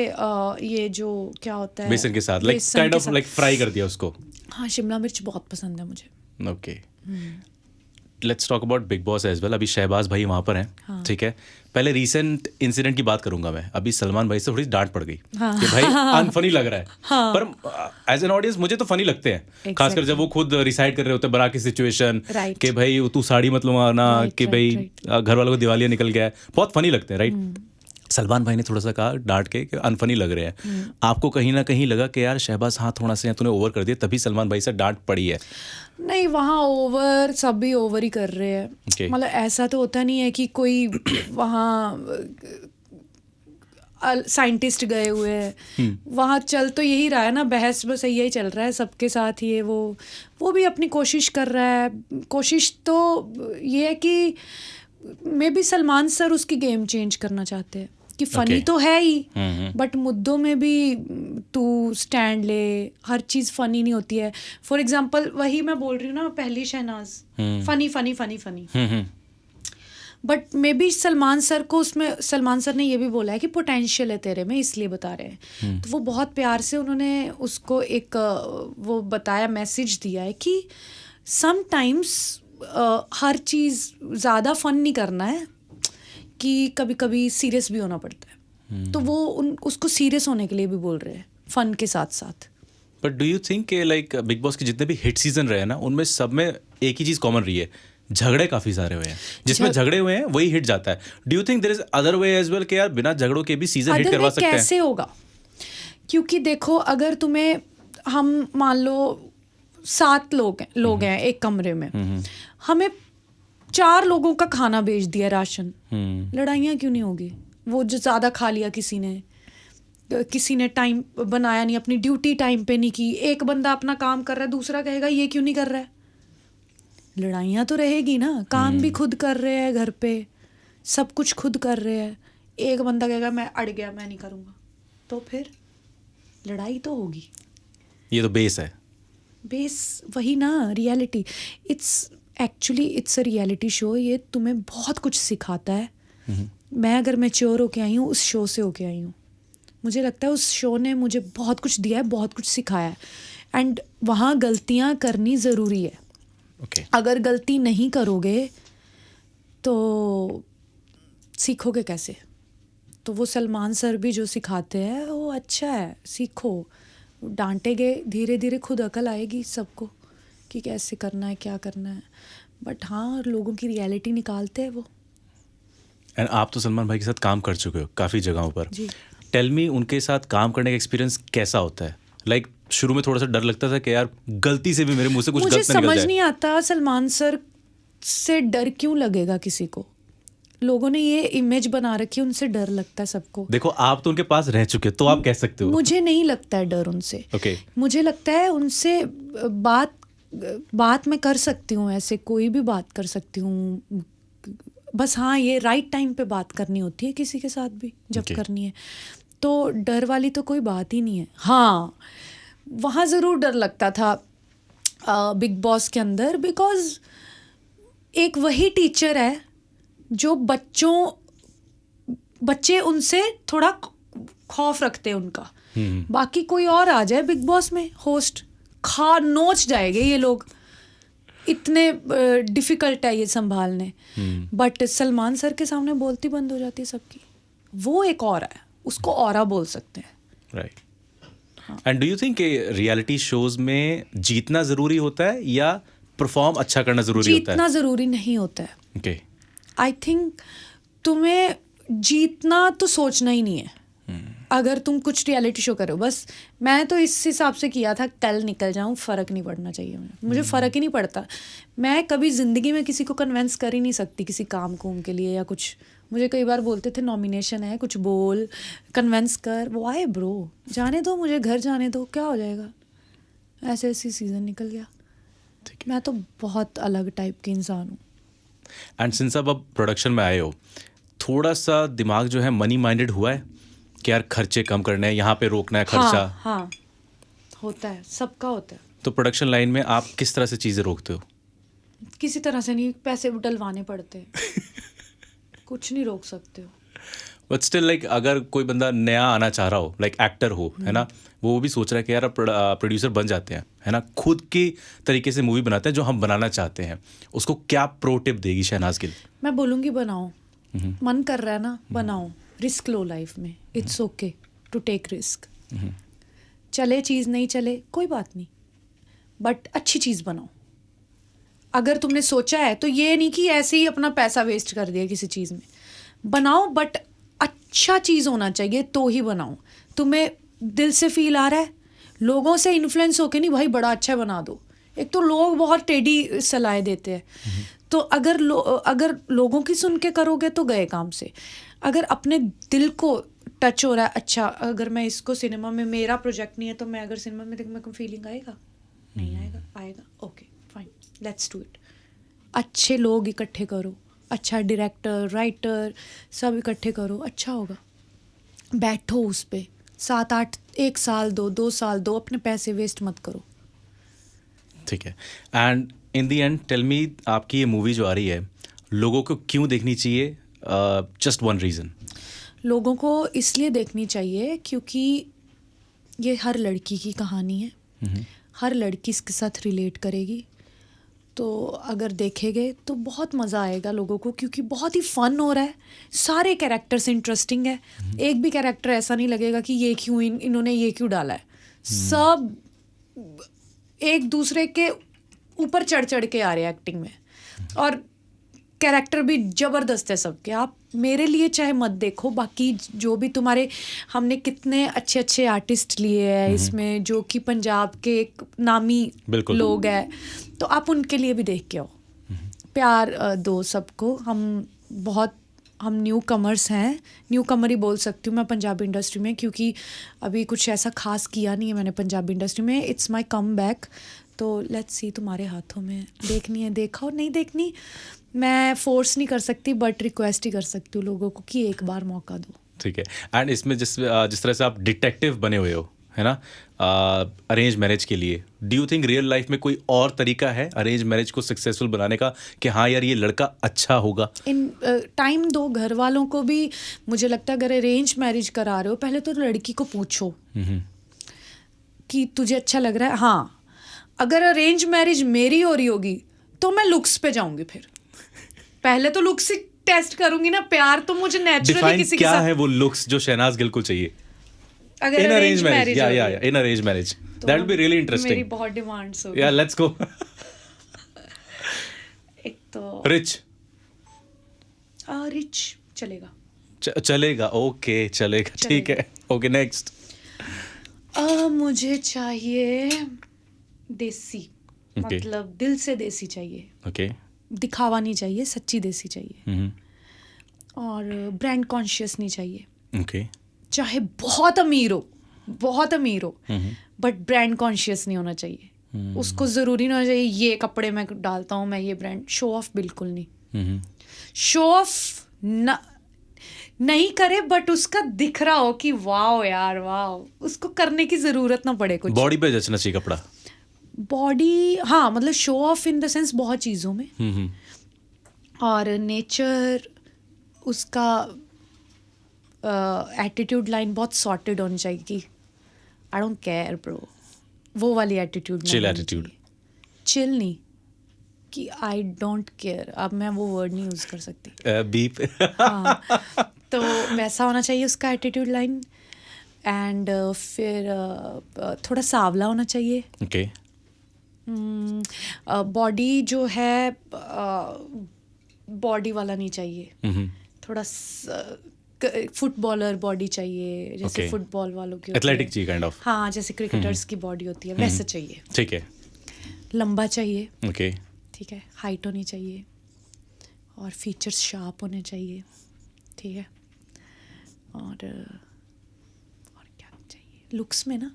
ये जो क्या होता है बेसन के साथ, like kind of like fry कर दिया उसको? हाँ, शिमला मिर्च बहुत पसंद है मुझे। Okay, let's talk about Bigg Boss as well. अभी शहबाज भाई वहाँ पर हैं, ठीक है। पहले रीसेंट इंसिडेंट की बात करूंगा मैं। अभी सलमान भाई से थोड़ी डांट पड़ गई कि भाई अनफनी लग रहा है, पर एज एन ऑडियंस मुझे तो फनी लगते हैं, खासकर जब वो खुद रिसाइड कर रहे होते हैं बरा की सिचुएशन कि भाई तू साड़ी मत लुमाना, कि भाई घर वालों को दिवालिया निकल गया है, बहुत फनी लगते हैं, राइट। सलमान भाई ने थोड़ा सा कहा डांट के कि अनफनी लग रहे हैं। आपको कहीं ना कहीं लगा कि यार शहबाज हाँ थोड़ा सा तूने ओवर कर दिया, तभी सलमान भाई से डांट पड़ी है? नहीं, वहाँ ओवर सब भी ओवर ही कर रहे हैं। मतलब ऐसा तो होता नहीं है कि कोई वहाँ साइंटिस्ट गए हुए हैं, वहाँ चल तो यही रहा है ना, बहस बस यही चल रहा है सबके साथ। ये वो भी अपनी कोशिश कर रहा है। कोशिश तो ये है कि मे बी सलमान सर उसकी गेम चेंज करना चाहते हैं कि फनी तो है ही, बट मुद्दों में भी तू स्टैंड ले। हर चीज़ फनी नहीं होती है। फॉर एग्जांपल वही मैं बोल रही हूँ ना, पहली Shehnaaz funny funny funny funny, but maybe Salman sir को उसमें, सलमान सर ने ये भी बोला है कि पोटेंशियल है तेरे में, इसलिए बता रहे हैं। तो वो बहुत प्यार से उन्होंने उसको एक वो बताया, मैसेज दिया है कि समटाइम्स हर चीज़ ज़्यादा फन नहीं करना है, कि कभी कभी सीरियस भी होना पड़ता है। तो वो उसको सीरियस होने के लिए भी बोल रहे हैं, फन के साथ साथ। बट डू यू थिंक कि लाइक बिग बॉस के जितने भी हिट सीजन रहे हैं ना, उनमें सब में एक ही चीज़ कॉमन रही है, झगड़े काफ़ी सारे हुए हैं। जिसमें झगड़े हुए हैं वही हिट जाता है। Do you think there is other way as well कि यार बिना झगड़ों के भी सीजन हिट करवा सकते हैं? कैसे होगा? क्योंकि देखो, अगर तुम्हें, हम मान लो 7 लोग हैं एक कमरे में, हमें 4 लोगों का खाना भेज दिया राशन, लड़ाइयाँ क्यों नहीं होगी? वो जो ज़्यादा खा लिया किसी ने टाइम बनाया नहीं, अपनी ड्यूटी टाइम पे नहीं की, एक बंदा अपना काम कर रहा है, दूसरा कहेगा ये क्यों नहीं कर रहा है, लड़ाइयाँ तो रहेगी ना। काम भी खुद कर रहे हैं घर पे, सब कुछ खुद कर रहे हैं, एक बंदा कहेगा मैं अड़ गया, मैं नहीं करूँगा, तो फिर लड़ाई तो होगी। ये तो बेस है। बेस वही ना, reality. It's a reality show. ये तुम्हें बहुत कुछ सिखाता है। मैं अगर मैच्योर होके आई हूँ, उस शो से होके आई हूँ, मुझे लगता है उस शो ने मुझे बहुत कुछ दिया है, बहुत कुछ सिखाया है। एंड वहाँ गलतियाँ करनी ज़रूरी है। अगर गलती नहीं करोगे तो सीखोगे कैसे? तो वो सलमान सर भी जो सिखाते हैं वो अच्छा है, सीखो। डांटेगे, धीरे धीरे खुद अकल आएगी सबको कि कैसे करना है, क्या करना है। बट हाँ, लोगों की रियलिटी निकालते हैं वो। एंड आप तो सलमान भाई के साथ काम कर चुके हो काफ़ी जगहों पर। जी। टेल मी, उनके साथ काम करने का एक्सपीरियंस कैसा होता है? लाइक शुरू में थोड़ा सा डर लगता था कि यार गलती से भी मेरे मुंह से कुछ गलत ना निकल जाए। मुझे समझ नहीं आता सलमान सर से डर क्यों लगेगा किसी को। लोगों ने ये इमेज बना रखी है, उनसे डर लगता है सबको। देखो, आप तो उनके पास रह चुके हो, तो आप कह सकते हो। मुझे नहीं लगता है डर उनसे। मुझे लगता है उनसे बात मैं कर सकती हूँ, ऐसे कोई भी बात कर सकती हूँ, बस हाँ ये राइट टाइम पे बात करनी होती है किसी के साथ भी जब Okay. करनी है, तो डर वाली तो कोई बात ही नहीं है। हाँ वहाँ ज़रूर डर लगता था बिग बॉस के अंदर, बिकॉज एक वही टीचर है जो बच्चे उनसे थोड़ा खौफ रखते हैं उनका। बाकी कोई और आ जाए बिग बॉस में होस्ट, नोच जाएंगे ये लोग, इतने डिफिकल्ट है ये संभालने। बट सलमान सर के सामने बोलती बंद हो जाती है सबकी। वो एक और है, उसको ऑरा बोल सकते हैं। Right. And do you think reality shows में जीतना जरूरी होता है या परफॉर्म अच्छा करना जरूरी होता है? जीतना ज़रूरी नहीं होता है। ओके। आई थिंक तुम्हें जीतना तो सोचना ही नहीं है। अगर तुम कुछ रियलिटी शो करो, बस मैं तो इस हिसाब से किया था कल निकल जाऊं, फ़र्क नहीं पड़ना चाहिए मुझे फ़र्क ही नहीं पड़ता। मैं कभी ज़िंदगी में किसी को कन्वेंस कर ही नहीं सकती किसी काम कुम के लिए या कुछ। मुझे कई बार बोलते थे नॉमिनेशन है, कुछ बोल, कन्वेंस कर। वो आए ब्रो, जाने दो मुझे, घर जाने दो, क्या हो जाएगा। ऐसे ऐसी सीज़न निकल गया। मैं तो बहुत अलग टाइप की इंसान हूँ। एंड सिंस अब प्रोडक्शन में आए हो, थोड़ा सा दिमाग जो है मनी माइंडेड हुआ है कि यार खर्चे कम करने हैं, यहाँ पे रोकना है खर्चा? हाँ होता है, सबका होता है। तो प्रोडक्शन लाइन में आप किस तरह से चीज़ें रोकते हो? किसी तरह से नहीं, पैसे डलवाने पड़ते हैं। कुछ नहीं रोक सकते हो। बट स्टिल लाइक अगर कोई बंदा नया आना चाह रहा हो, लाइक एक्टर हो, है ना, वो भी सोच रहा है कि यार प्रोड्यूसर बन जाते हैं, है ना, खुद की तरीके से मूवी बनाते हैं जो हम बनाना चाहते हैं, उसको क्या प्रो टिप देगी शहनाज गिल? मैं बोलूँगी बनाओ, मन कर रहा है ना बनाओ, रिस्क लो लाइफ में। It's okay to take risk. चले चीज़ नहीं चले कोई बात नहीं, बट अच्छी चीज़ बनाओ। अगर तुमने सोचा है तो ये नहीं कि ऐसे ही अपना पैसा वेस्ट कर दिया किसी चीज़ में। बनाओ बट अच्छा चीज़ होना चाहिए तो ही बनाओ। तुम्हें दिल से फील आ रहा है, लोगों से इन्फ्लुएंस होके नहीं, भाई बड़ा अच्छा बना दो। एक तो लोग बहुत टेढ़ी सलाहें देते हैं, तो अगर लोगों की सुन के करोगे तो गए काम से। अगर अपने दिल को टच हो रहा है, अच्छा अगर मैं इसको सिनेमा में, मेरा प्रोजेक्ट नहीं है तो मैं अगर सिनेमा में मेरे को फीलिंग आएगा, नहीं आएगा, आएगा, okay fine, let's do it. अच्छे लोग इकट्ठे करो, अच्छा डायरेक्टर, राइटर सब इकट्ठे करो, अच्छा होगा। बैठो उस पे 7-8 1 साल दो, 2 साल दो, अपने पैसे वेस्ट मत करो। ठीक है। And in the end tell me, आपकी ये मूवी जो आ रही है लोगों को क्यों देखनी चाहिए? Just one reason. लोगों को इसलिए देखनी चाहिए क्योंकि ये हर लड़की की कहानी है। हर लड़की इसके साथ रिलेट करेगी। तो अगर देखेंगे तो बहुत मज़ा आएगा लोगों को, क्योंकि बहुत ही फ़न हो रहा है। सारे कैरेक्टर्स इंटरेस्टिंग है। एक भी कैरेक्टर ऐसा नहीं लगेगा कि ये क्यों इन्होंने ये क्यों डाला है। सब एक दूसरे के ऊपर चढ़ चढ़ के आ रहे हैं एक्टिंग में, और कैरेक्टर भी ज़बरदस्त है सबके। आप मेरे लिए चाहे मत देखो, बाकी जो भी तुम्हारे, हमने कितने अच्छे अच्छे आर्टिस्ट लिए हैं इसमें जो कि पंजाब के एक नामी लोग हैं, तो आप उनके लिए भी देख के आओ। प्यार दो सबको। हम न्यू कमर्स हैं, न्यू कमर ही बोल सकती हूँ मैं पंजाबी इंडस्ट्री में, क्योंकि अभी कुछ ऐसा खास किया नहीं है मैंने पंजाबी इंडस्ट्री में। It's my come back. तो लेट्स सी, तुम्हारे हाथों में। देखनी है देखो, नहीं देखनी मैं फोर्स नहीं कर सकती, बट रिक्वेस्ट ही कर सकती हूँ लोगों को कि एक बार मौका दो। ठीक है। एंड इसमें जिस तरह से आप डिटेक्टिव बने हुए हो, है ना, अरेंज मैरिज के लिए, do you think real life में कोई और तरीका है अरेंज मैरिज को सक्सेसफुल बनाने का कि हाँ यार ये लड़का अच्छा होगा? इन टाइम दो घर वालों को भी। मुझे लगता है अगर अरेंज मैरिज करा रहे हो, पहले तो लड़की को पूछो कि तुझे अच्छा लग रहा है। हाँ, अगर अरेंज मैरिज मेरी हो रही होगी तो मैं लुक्स पे जाऊंगी। फिर पहले तो लुक्स ही टेस्ट करूंगी ना। प्यार तो मुझे नेचुरली किसी के साथ। क्या है वो लुक्स जो शहनाज गिल को चाहिए अगर इन अरेंज मैरिज? या in arrange marriage, that will be really interesting. मेरी बहुत डिमांड्स होगी। या लेट्स गो। एक तो रिच चलेगा। चलेगा, ओके चलेगा, ठीक है, ओके नेक्स्ट। मुझे चाहिए देसी, मतलब दिल से देसी चाहिए। ओके। दिखावा नहीं चाहिए, सच्ची देसी चाहिए। और ब्रांड कॉन्शियस नहीं चाहिए। ओके। चाहे बहुत अमीर हो, बट ब्रांड कॉन्शियस नहीं होना चाहिए। उसको ज़रूरी नहीं होना चाहिए ये कपड़े मैं डालता हूँ, मैं ये ब्रांड शो ऑफ बिल्कुल नहीं। शो ऑफ नहीं करे, बट उसका दिख रहा हो कि वाओ यार वाओ, उसको करने की जरूरत ना पड़े कुछ। बॉडी पे जचना चाहिए कपड़ा। बॉडी, हाँ, मतलब show off in the sense बहुत चीज़ों में, और नेचर उसका एटीट्यूड लाइन बहुत सॉर्टेड होनी चाहिए कि आई डोंट केयर ब्रो, वो वाली एटीट्यूड। Chill attitude. चिल नहीं, कि आई डोंट केयर। अब मैं वो वर्ड नहीं यूज़ कर सकती। बीप। हाँ, तो वैसा होना चाहिए उसका एटीट्यूड लाइन। एंड फिर थोड़ा सांवला होना चाहिए। ओके। बॉडी जो है बॉडी वाला नहीं चाहिए, थोड़ा फुटबॉलर बॉडी चाहिए, जैसे Okay. फुटबॉल वालों की होती एथलेटिक है। जी काइंड ऑफ। हाँ, जैसे क्रिकेटर्स की बॉडी होती है वैसा चाहिए। ठीक है। लंबा चाहिए, ओके। ठीक है, हाइट होनी चाहिए, और फीचर्स शार्प होने चाहिए, ठीक है। और क्या चाहिए लुक्स में ना,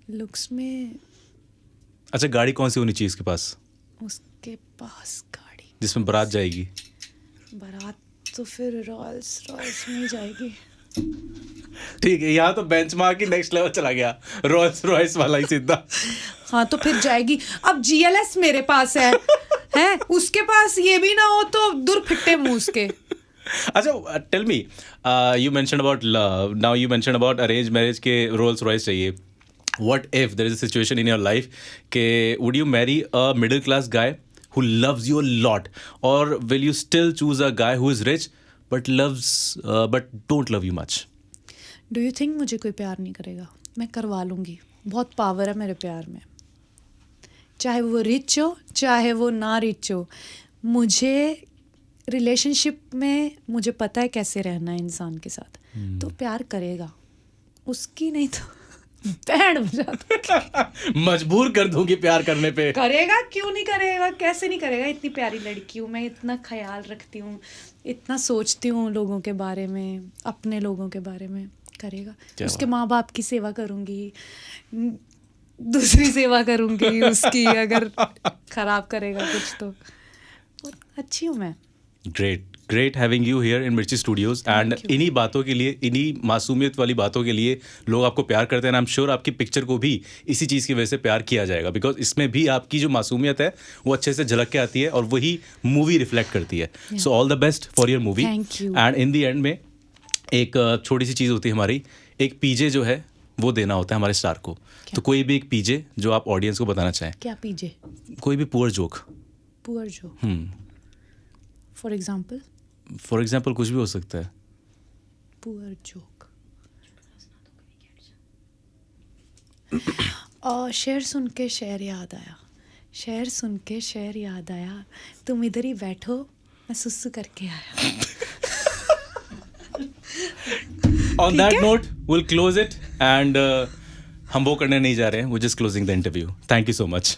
लुक्स में अच्छा, गाड़ी कौन सी होनी चाहिए इसके पास उसके पास गाड़ी, जिसमें बारात जाएगी? बारात तो फिर रॉयल्स रॉयल्स में ही जाएगी। ठीक है, यहाँ तो बेंचमार्क ही नेक्स्ट लेवल चला गया, रॉयल्स रॉयल्स वाला ही सीधा। हाँ, तो फिर जाएगी। अब GLS मेरे पास है उसके पास ये भी ना हो तो दूर फिट्टे मुंह उसके। अच्छा, tell me, you mention about love, now you mention about arrange marriage के रोल्स रॉयस चाहिए। What if there is a situation in your life के would you marry a middle class guy who loves you a lot, or will you still choose a guy who is rich but loves but don't love you much? Do you think मुझे कोई प्यार नहीं करेगा? मैं करवा लूँगी, बहुत power है मेरे प्यार में, चाहे वो रिच हो चाहे वो ना रिच हो। मुझे रिलेशनशिप में मुझे पता है कैसे रहना है इंसान के साथ, तो प्यार करेगा, उसकी नहीं तो बैंड बजा दूंगी। मजबूर कर दूंगी प्यार करने पे। करेगा, क्यों नहीं करेगा, कैसे नहीं करेगा? इतनी प्यारी लड़की हूँ मैं, इतना ख्याल रखती हूँ, इतना सोचती हूँ लोगों के बारे में, अपने लोगों के बारे में। करेगा, उसके माँ बाप की सेवा करूँगी, दूसरी सेवा करूँगी उसकी, अगर खराब करेगा कुछ तो। और अच्छी हूँ मैं। Great having you here in मिर्ची स्टूडियोज। एंड इन्हीं बातों के लिए, इन्हीं मासूमियत वाली बातों के लिए लोग आपको प्यार करते हैं। आई एम श्योर आपकी पिक्चर को भी इसी चीज़ की वजह से प्यार किया जाएगा, बिकॉज इसमें भी आपकी जो मासूमियत है वो अच्छे से झलक के आती है, और वही मूवी रिफ्लेक्ट करती है। So all the best for your movie. And in the and में एक छोटी सी चीज़ होती है हमारी, एक पीजे जो है वो देना होता है हमारे स्टार को। तो कोई भी एक पीजे जो आप ऑडियंस को बताना चाहें। क्या पीजे? कोई भी poor joke. Poor joke, for example कुछ भी हो सकता है। Poor joke. शेर सुन के शेर याद आया, शेर सुन के शेर याद आया, तुम इधर ही बैठो मैं सुसु करके आया। On that note, we'll close it, and हम वो करने नहीं जा रहे हैं, we're just closing the interview. Thank you so much.